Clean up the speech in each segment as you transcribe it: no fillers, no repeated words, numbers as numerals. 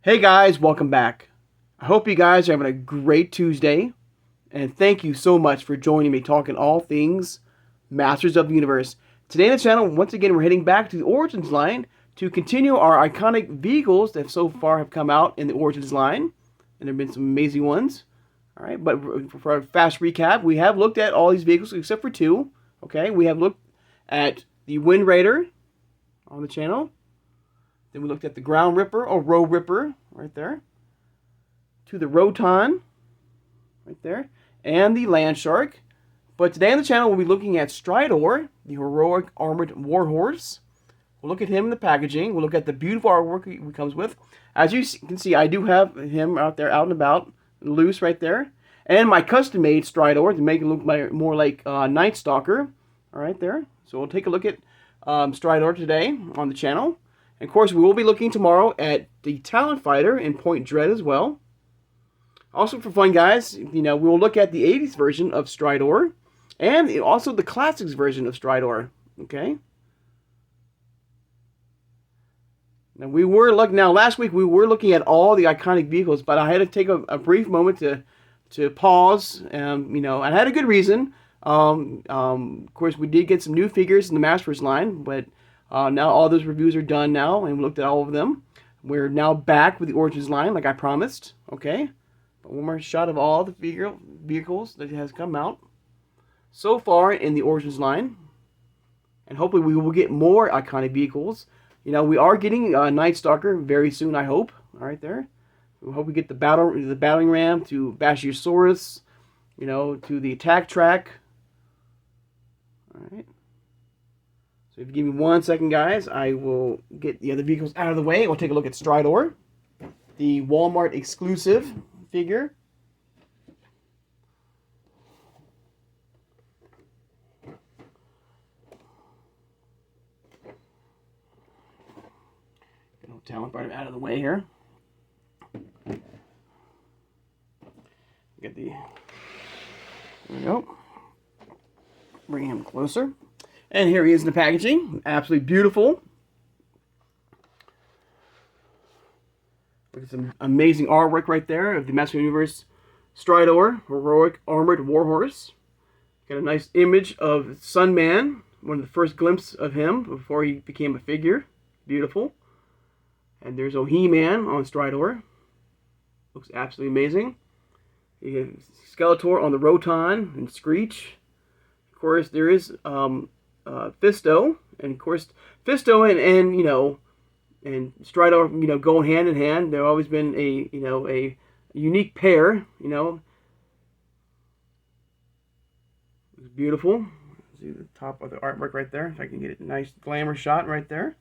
Hey guys, welcome back. I hope you guys are having a great Tuesday, and thank you so much for joining me talking all things Masters of the Universe. Today on the channel, once again, we're heading back to the Origins line to continue our iconic vehicles that so far have come out in the Origins line, and there have been some amazing ones. All right, but for a fast recap, we have looked at all these vehicles except for two. Okay, we have looked at the Wind Raider on the channel. Then we looked at the Ground Ripper, or Row Ripper, right there. To the Roton, right there. And the Land Shark. But today on the channel, we'll be looking at Stridor, the heroic armored warhorse. We'll look at him in the packaging. We'll look at the beautiful artwork he comes with. As you can see, I do have him out there, out and about, loose right there. And my custom-made Stridor to make it look more like Night Stalker, all right there. So we'll take a look at Stridor today on the channel. And of course, we will be looking tomorrow at the Talent Fighter in Point Dread as well. Also, for fun, guys, we will look at the 80s version of Stridor and also the Classics version of Stridor. Okay. Now, last week we were looking at all the iconic vehicles, but I had to take a brief moment to pause. I had a good reason. Of course, we did get some new figures in the Masters line, but now all those reviews are done now, and we looked at all of them. We're now back with the Origins line, like I promised. Okay, but one more shot of all the vehicles that has come out so far in the Origins line, and hopefully we will get more iconic vehicles. We are getting Night Stalker very soon, I hope. All right, there. We hope we get the battering ram to Bashiosaurus, to the attack track. All right. So if you give me 1 second, guys, I will get the other vehicles out of the way. We'll take a look at Stridor, the Walmart exclusive figure. Get a Talent Fighter out of the way here. There we go. Bring him closer. And here he is in the packaging. Absolutely beautiful. Look at some amazing artwork right there of the Masters of the Universe Stridor, heroic armored warhorse. Got a nice image of Sunman, one of the first glimpses of him before he became a figure. Beautiful. And there's He-Man on Stridor. Looks absolutely amazing. You have Skeletor on the Roton and Screech. Of course, there is Fisto, and of course Fisto and Stridor, go hand in hand. They've always been a unique pair. It's beautiful. See the top of the artwork right there. If I can get a nice glamour shot right there.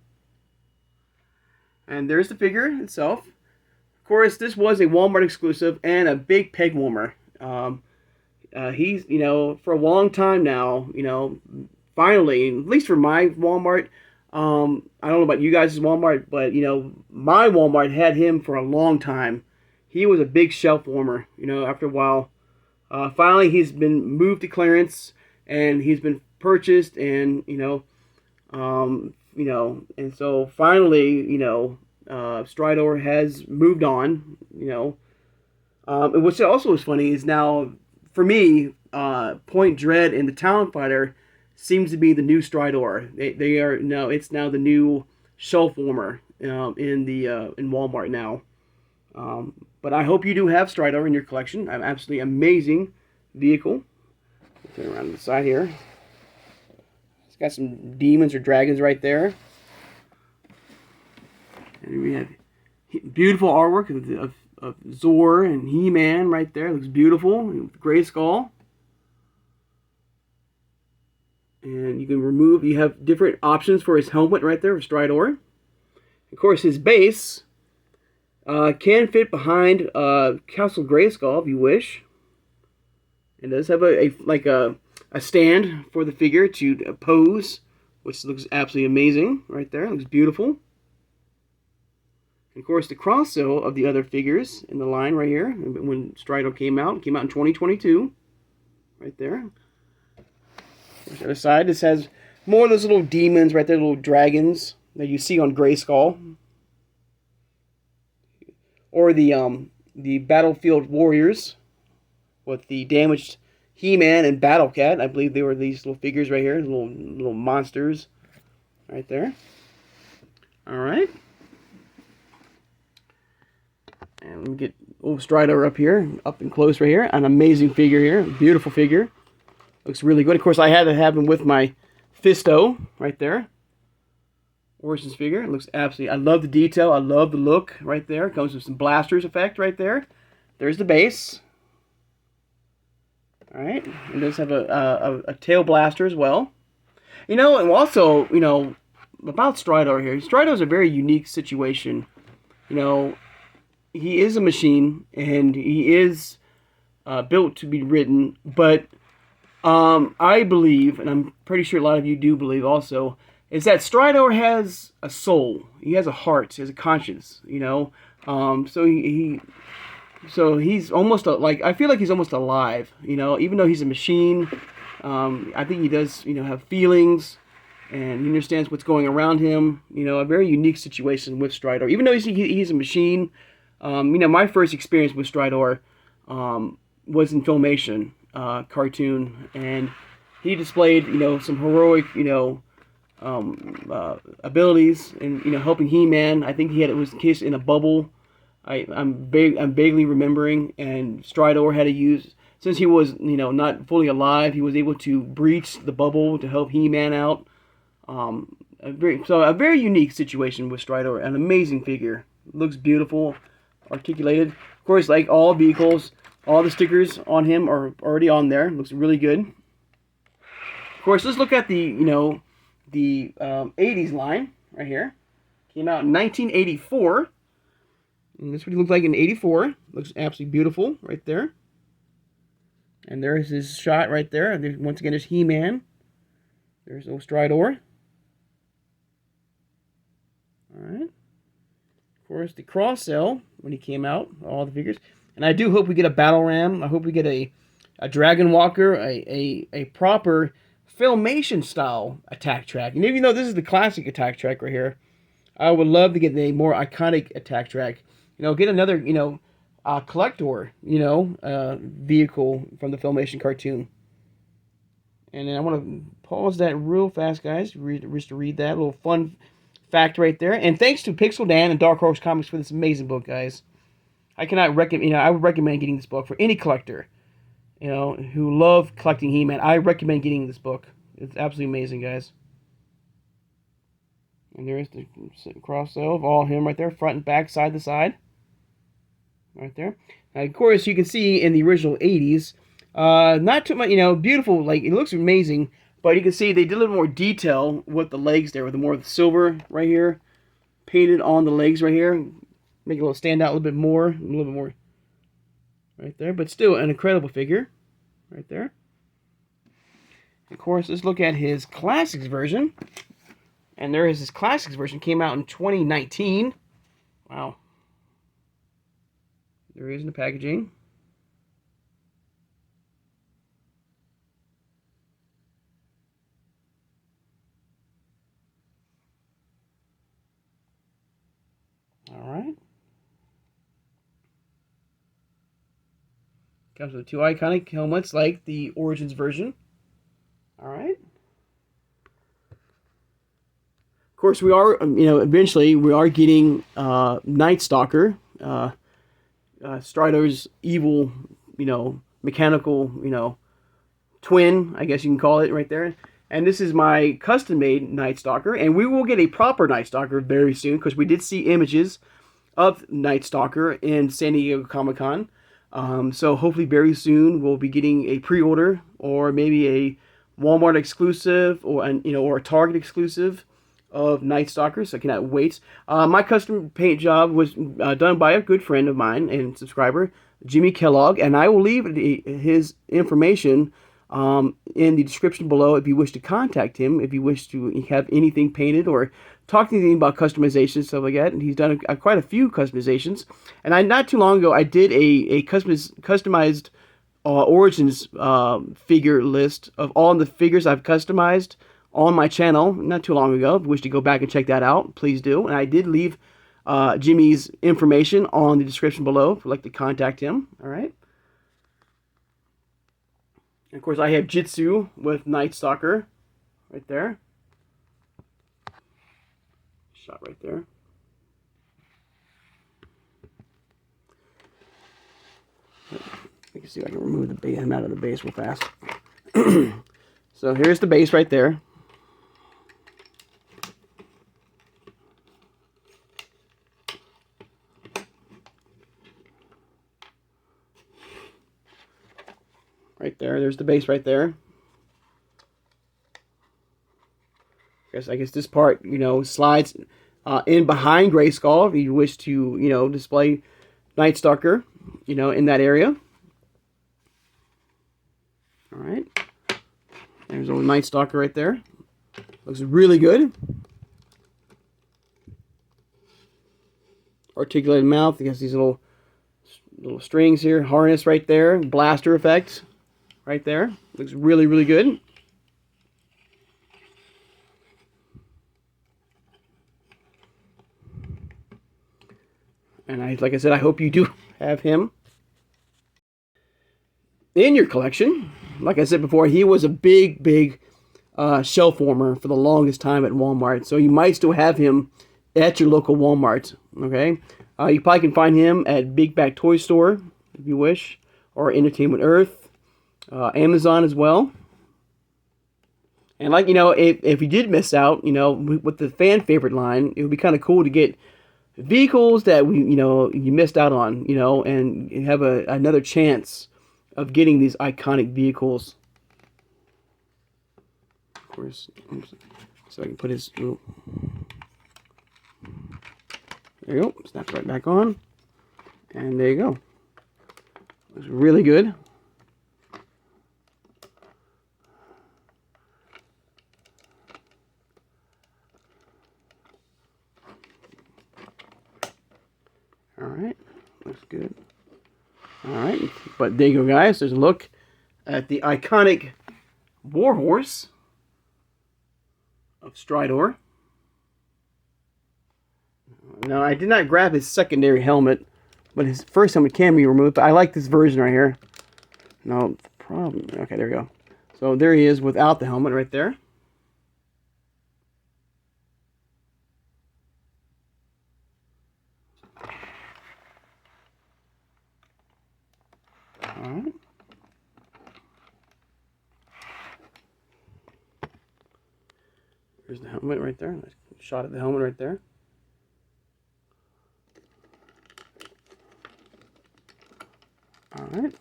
And there's the figure itself. Of course, this was a Walmart exclusive and a big peg warmer. He's for a long time now, finally, at least for my Walmart, I don't know about you guys' Walmart, but, my Walmart had him for a long time. He was a big shelf warmer, after a while. Finally, he's been moved to clearance, and he's been purchased, and, and so finally, Stridor has moved on, and what's also is funny is now, for me, Point Dread and the Talent Fighter seems to be the new Stridor. It's now the new shelf warmer in Walmart now. But I hope you do have Stridor in your collection. An absolutely amazing vehicle. Turn around to the side here. It's got some demons or dragons right there. And we have beautiful artwork of Zor and He-Man right there. Looks beautiful. With gray skull. And you have different options for his helmet right there, for Stridor. Of course, his base can fit behind Castle Grayskull if you wish. It does have a stand for the figure to pose, which looks absolutely amazing right there. It looks beautiful. And of course, the cross-sew of the other figures in the line right here, when Stridor came out in 2022, right there. The other side, this has more of those little demons right there, little dragons that you see on Grayskull. or the Battlefield Warriors with the damaged He-Man and Battle Cat. I believe they were these little figures right here, little monsters, right there. All right. And let me get old STRIDOR up here, up and close right here. An amazing figure here, beautiful figure. Looks really good. Of course, I had to have him with my Fisto right there. Origins figure. It looks absolutely. I love the detail. I love the look right there. Comes with some blasters effect right there. There's the base. All right. It does have a tail blaster as well. You know, and also, you know, about STRIDOR here. STRIDOR is a very unique situation. You know, he is a machine and he is built to be ridden, but I believe, and I'm pretty sure a lot of you do believe also, is that STRIDOR has a soul. He has a heart. He has a conscience. You know, so he's almost like, I feel like he's almost alive. You know, even though he's a machine, I think he does, you know, have feelings, and he understands what's going around him. You know, a very unique situation with STRIDOR. Even though he's a machine, you know, my first experience with STRIDOR was in Filmation cartoon, and he displayed, you know, some heroic, you know, abilities, and, you know, helping He-Man. I think it was encased in a bubble. I'm vaguely remembering, and STRIDOR had to use, since he was, you know, not fully alive, he was able to breach the bubble to help He-Man out. A very unique situation with STRIDOR. An amazing figure. Looks beautiful, articulated. Of course, like all vehicles, all the stickers on him are already on there. Looks really good. Of course, let's look at the, you know, the 80s line right here. Came out in 1984. And this is what he looks like in 84. Looks absolutely beautiful right there. And there's his shot right there. Once again, there's He-Man. There's old STRIDOR. Alright. Of course, the cross-sell when he came out, all the figures. And I do hope we get a Battle Ram. I hope we get a Dragon Walker, a proper Filmation style attack track. And even though this is the classic attack track right here, I would love to get a more iconic attack track. You know, get another, you know, collector, you know, vehicle from the Filmation cartoon. And then I want to pause that real fast, guys, just to read that little fun fact right there. And thanks to Pixel Dan and Dark Horse Comics for this amazing book, guys. I cannot recommend, you know, I would recommend getting this book for any collector, you know, who love collecting He-Man. I recommend getting this book. It's absolutely amazing, guys. And there's the cross-sell of all him right there, front and back, side to side. Right there. Now, of course, you can see in the original 80s, not too much, you know, beautiful, like, it looks amazing, but you can see they did a little more detail with the legs there, with the more of the silver right here, painted on the legs right here, make it a little stand out a little bit more, right there, but still an incredible figure, right there. Of course, let's look at his Classics version, and there is his Classics version, came out in 2019, wow. There is in the packaging. Alright. Comes with two iconic helmets like the Origins version. Alright. Of course, we are, you know, eventually we are getting Night Stalker. STRIDOR's evil, you know, mechanical, you know, twin, I guess you can call it right there. And this is my custom-made Night Stalker, and we will get a proper Night Stalker very soon, because we did see images of Night Stalker in San Diego Comic-Con. So hopefully very soon we'll be getting a pre-order, or maybe a Walmart exclusive, or or a Target exclusive of Night Stalker, so I cannot wait. My custom paint job was done by a good friend of mine and subscriber, Jimmy Kellogg, and I will leave his information in the description below if you wish to contact him, if you wish to have anything painted or talk anything about customization, stuff like that. And he's done quite a few customizations. And not too long ago, I did a customized Origins figure list of all the figures I've customized on my channel not too long ago. If you wish to go back and check that out, please do. And I did leave Jimmy's information on the description below if you'd like to contact him. All right. And of course, I have Jitsu with Night Stalker right there. Shot right there. Let me see if I can remove the base, him out of the base real fast. So here's the base right there. Right there. There's the base right there. I guess this part, slides in behind Grayskull if you wish to, display Night Stalker, in that area. All right. There's a little Night Stalker right there. Looks really good. Articulated mouth. I guess these little strings here. Harness right there. Blaster effect right there. Looks really, really good. And like I said, I hope you do have him in your collection. Like I said before, he was a big shelf warmer for the longest time at Walmart. So you might still have him at your local Walmart. Okay, you probably can find him at Big Back Toy Store if you wish, or Entertainment Earth, Amazon as well. And if you did miss out, with the fan favorite line, it would be kind of cool to get vehicles that you missed out on, and have another chance of getting these iconic vehicles. Of course, so I can put his. Ooh. There you go. Snaps right back on, and there you go. Looks really good. All right, looks good. All right, but there you go, guys. There's a look at the iconic warhorse of Stridor. Now, I did not grab his secondary helmet, but his first helmet can be removed. But I like this version right here. No problem. Okay, there we go. So there he is without the helmet right there. All right. There's the helmet right there. Nice shot at the helmet right there. All right.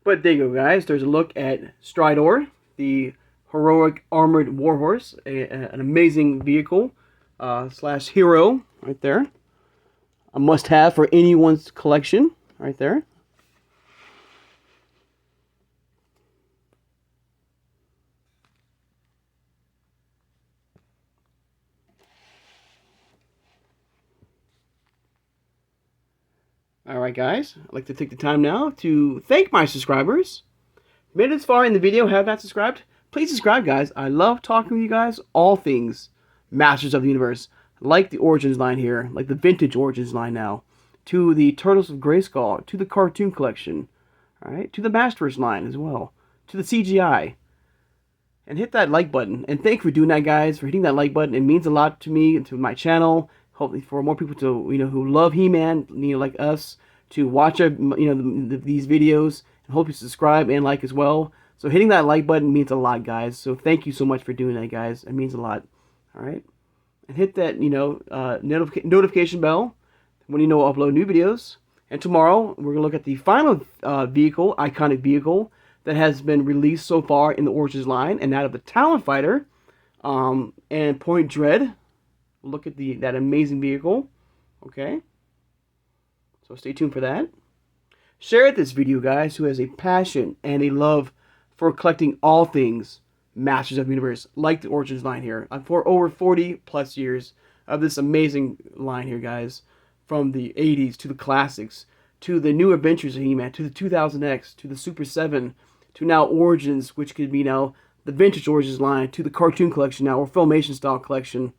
But there you go, guys. There's a look at Stridor, the heroic armored warhorse, an amazing vehicle slash hero right there. A must-have for anyone's collection right there. Alright guys, I'd like to take the time now to thank my subscribers. Made it this far in the video, have not subscribed? Please subscribe, guys. I love talking with you guys, all things Masters of the Universe. Like the Origins line here, like the vintage Origins line now, to the Turtles of Grayskull, to the cartoon collection, alright, to the Masters line as well, to the CGI. And hit that like button. And thank you for doing that, guys, for hitting that like button. It means a lot to me and to my channel. Hopefully for more people to, who love He-Man, like us, to watch, these videos. And hope you subscribe and like as well. So hitting that like button means a lot, guys. So thank you so much for doing that, guys. It means a lot. Alright? And hit that, notification bell when I'll upload new videos. And tomorrow, we're going to look at the final vehicle, iconic vehicle, that has been released so far in the Origins line, and that of the Talon Fighter and Point Dread. Look at that amazing vehicle. Okay? So stay tuned for that. Share this video, guys, who has a passion and a love for collecting all things Masters of the Universe, like the Origins line here. For over 40 plus years of this amazing line here, guys. From the 80s to the classics to the new adventures of He-Man, to the 2000X, to the Super 7, to now Origins, which could be now the Vintage Origins line, to the cartoon collection now, or Filmation style collection,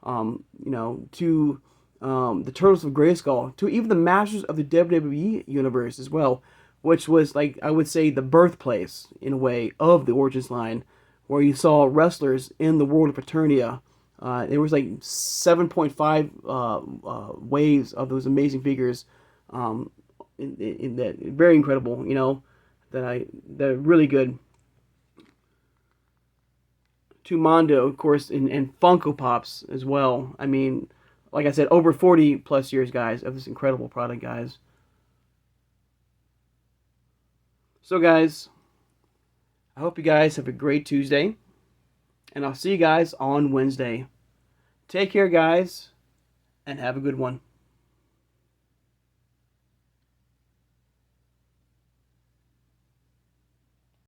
to the Turtles of Grayskull, to even the Masters of the WWE universe as well, which was, like, I would say, the birthplace, in a way, of the Origins line, where you saw wrestlers in the world of Eternia. There was like 7.5 waves of those amazing figures, in that, very incredible, that really good. To Mondo, of course, and Funko Pops as well. I mean, like I said, over 40 plus years, guys, of this incredible product, guys. So, guys, I hope you guys have a great Tuesday, and I'll see you guys on Wednesday. Take care, guys, and have a good one.